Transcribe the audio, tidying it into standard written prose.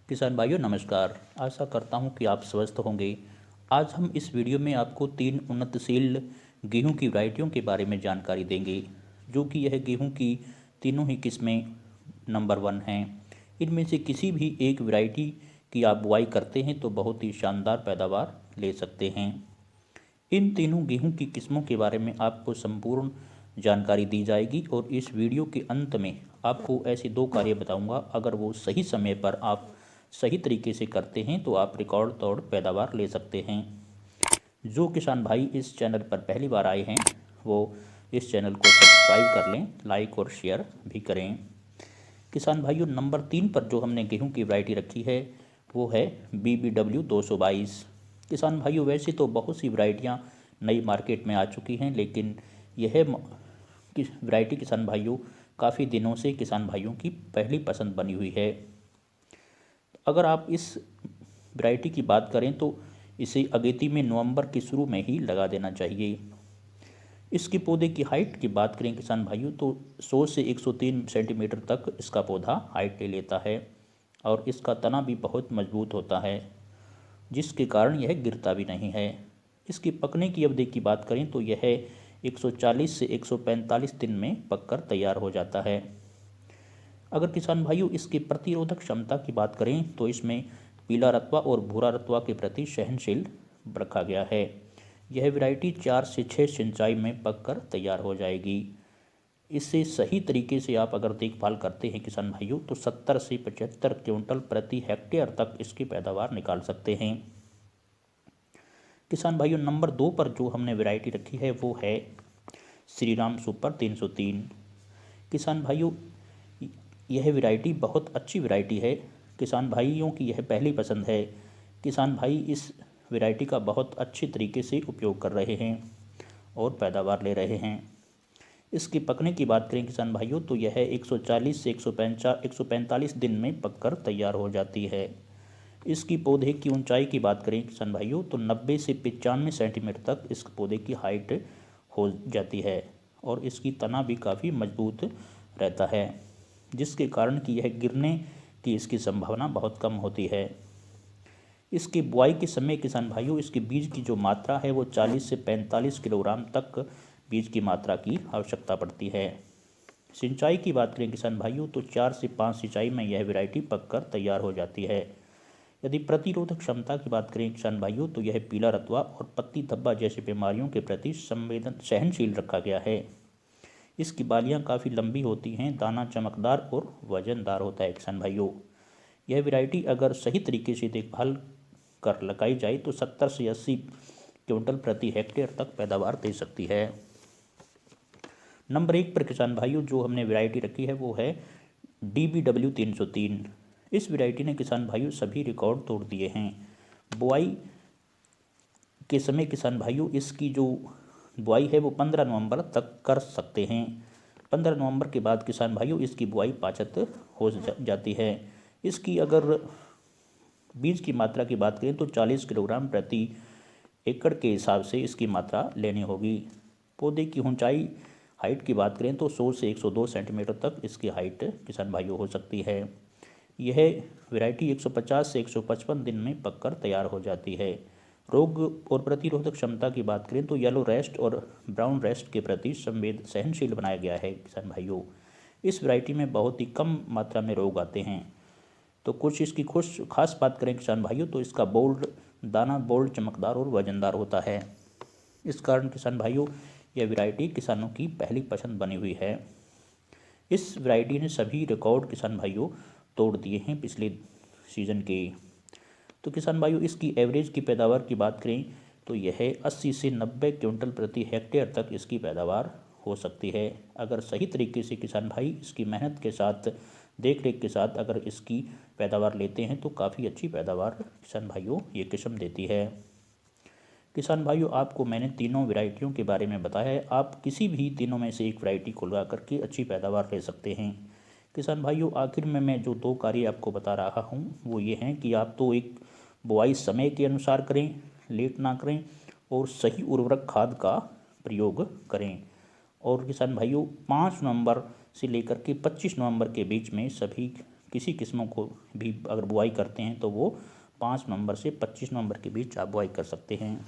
किसान भाइयों नमस्कार। आशा करता हूँ कि आप स्वस्थ होंगे। आज हम इस वीडियो में आपको 3 उन्नतशील गेहूं की वैरायटियों के बारे में जानकारी देंगे, जो कि यह गेहूं की तीनों ही किस्में नंबर 1 हैं। इनमें से किसी भी एक वैरायटी की आप बुआई करते हैं तो बहुत ही शानदार पैदावार ले सकते हैं। इन तीनों गेहूं की किस्मों के बारे में आपको संपूर्ण जानकारी दी जाएगी और इस वीडियो के अंत में आपको ऐसे 2 कार्य बताऊंगा। अगर वो सही समय पर आप सही तरीके से करते हैं तो आप रिकॉर्ड तोड़ पैदावार ले सकते हैं। जो किसान भाई इस चैनल पर पहली बार आए हैं वो इस चैनल को सब्सक्राइब कर लें, लाइक और शेयर भी करें। किसान भाइयों, नंबर 3 पर जो हमने गेहूं की वैरायटी रखी है वो है BBW 222। किसान भाइयों, वैसे तो बहुत सी वैरायटियां नई मार्केट में आ चुकी हैं, लेकिन यह वैरायटी किसान भाइयों काफ़ी दिनों से किसान भाइयों की पहली पसंद बनी हुई है। अगर आप इस वैरायटी की बात करें तो इसे अगेती में नवंबर के शुरू में ही लगा देना चाहिए। इसके पौधे की हाइट की बात करें किसान भाइयों तो 100 से 103 सेंटीमीटर तक इसका पौधा हाइट ले लेता है और इसका तना भी बहुत मजबूत होता है, जिसके कारण यह गिरता भी नहीं है। इसकी पकने की अवधि की बात करें तो यह 140 से 145 दिन में पककर तैयार हो जाता है। अगर किसान भाइयों इसकी प्रतिरोधक क्षमता की बात करें तो इसमें पीला रतवा और भूरा रतवा के प्रति सहनशील रखा गया है। यह वैरायटी 4 से 6 सिंचाई में पककर तैयार हो जाएगी। इससे सही तरीके से आप अगर देखभाल करते हैं किसान भाइयों तो 70 से 75 क्विंटल प्रति हेक्टेयर तक इसकी पैदावार निकाल सकते हैं। किसान भाइयों, नंबर 2 पर जो हमने वैरायटी रखी है वो है श्रीराम सुपर 303। किसान भाइयों, यह वैरायटी बहुत अच्छी वैरायटी है। किसान भाइयों की यह पहली पसंद है। किसान भाई इस वैरायटी का बहुत अच्छे तरीके से उपयोग कर रहे हैं और पैदावार ले रहे हैं। इसकी पकने की बात करें किसान भाइयों तो यह 140 से 145 दिन में पककर तैयार हो जाती है। इसकी पौधे की ऊंचाई की बात करें किसान भाइयों तो 90 से 95 सेंटीमीटर तक इस पौधे की हाइट हो जाती है और इसकी तना भी काफ़ी मजबूत रहता है, जिसके कारण कि यह गिरने की इसकी संभावना बहुत कम होती है। इसकी बुआई के समय किसान भाइयों इसके बीज की जो मात्रा है वो 40 से 45 किलोग्राम तक बीज की मात्रा की आवश्यकता पड़ती है। सिंचाई की बात करें किसान भाइयों तो 4 से 5 सिंचाई में यह वैरायटी पककर तैयार हो जाती है। यदि प्रतिरोधक क्षमता की बात करें किसान भाइयों तो यह पीला रतवा और पत्ती धब्बा जैसी बीमारियों के प्रति सहनशील रखा गया है। इसकी बालियां काफ़ी लंबी होती हैं, दाना चमकदार और वजनदार होता है। किसान भाइयों, यह वैरायटी अगर सही तरीके से देखभाल कर लगाई जाए तो 70 से 80 क्विंटल प्रति हेक्टेयर तक पैदावार दे सकती है। नंबर 1 पर किसान भाइयों जो हमने वैरायटी रखी है वो है DBW 303। इस वैरायटी ने किसान भाइयों सभी रिकॉर्ड तोड़ दिए हैं। बुआई के समय किसान भाइयों इसकी जो बुआई है वो 15 नवंबर तक कर सकते हैं। 15 नवंबर के बाद किसान भाइयों इसकी बुआई पाचक हो जाती है। इसकी अगर बीज की मात्रा की बात करें तो 40 किलोग्राम प्रति एकड़ के हिसाब से इसकी मात्रा लेनी होगी। पौधे की ऊंचाई हाइट की बात करें तो 100 से 102 सेंटीमीटर तक इसकी हाइट किसान भाइयों हो सकती है। यह वैरायटी 150 से 155 दिन में पककर तैयार हो जाती है। रोग और प्रतिरोधक क्षमता की बात करें तो येलो रेस्ट और ब्राउन रेस्ट के प्रति सहनशील बनाया गया है। किसान भाइयों, इस वैरायटी में बहुत ही कम मात्रा में रोग आते हैं। तो कुछ इसकी खास बात करें किसान भाइयों तो इसका दाना बोल्ड, चमकदार और वजनदार होता है। इस कारण किसान भाइयों यह वैरायटी किसानों की पहली पसंद बनी हुई है। इस वैरायटी ने सभी रिकॉर्ड किसान भाइयों तोड़ दिए हैं पिछले सीज़न के। तो किसान भाइयों इसकी एवरेज की पैदावार की बात करें तो यह 80 से 90 क्विंटल प्रति हेक्टेयर तक इसकी पैदावार हो सकती है। अगर सही तरीके से किसान भाई इसकी मेहनत के साथ, देख रेख के साथ अगर इसकी पैदावार लेते हैं तो काफ़ी अच्छी पैदावार किसान भाइयों ये किस्म देती है। किसान भाइयों, आपको मैंने तीनों वैरायटियों के बारे में बताया है। आप किसी भी तीनों में से एक वैरायटी को लगा करके अच्छी पैदावार ले सकते हैं। किसान भाइयों, आखिर में मैं जो 2 कार्य आपको बता रहा हूँ वो ये हैं कि आप तो एक बुआई समय के अनुसार करें, लेट ना करें और सही उर्वरक खाद का प्रयोग करें। और किसान भाइयों 5 नवंबर से लेकर के 25 नवंबर के बीच में सभी किसी किस्मों को भी अगर बुआई करते हैं तो वो 5 नवंबर से 25 नवंबर के बीच आप बुआई कर सकते हैं।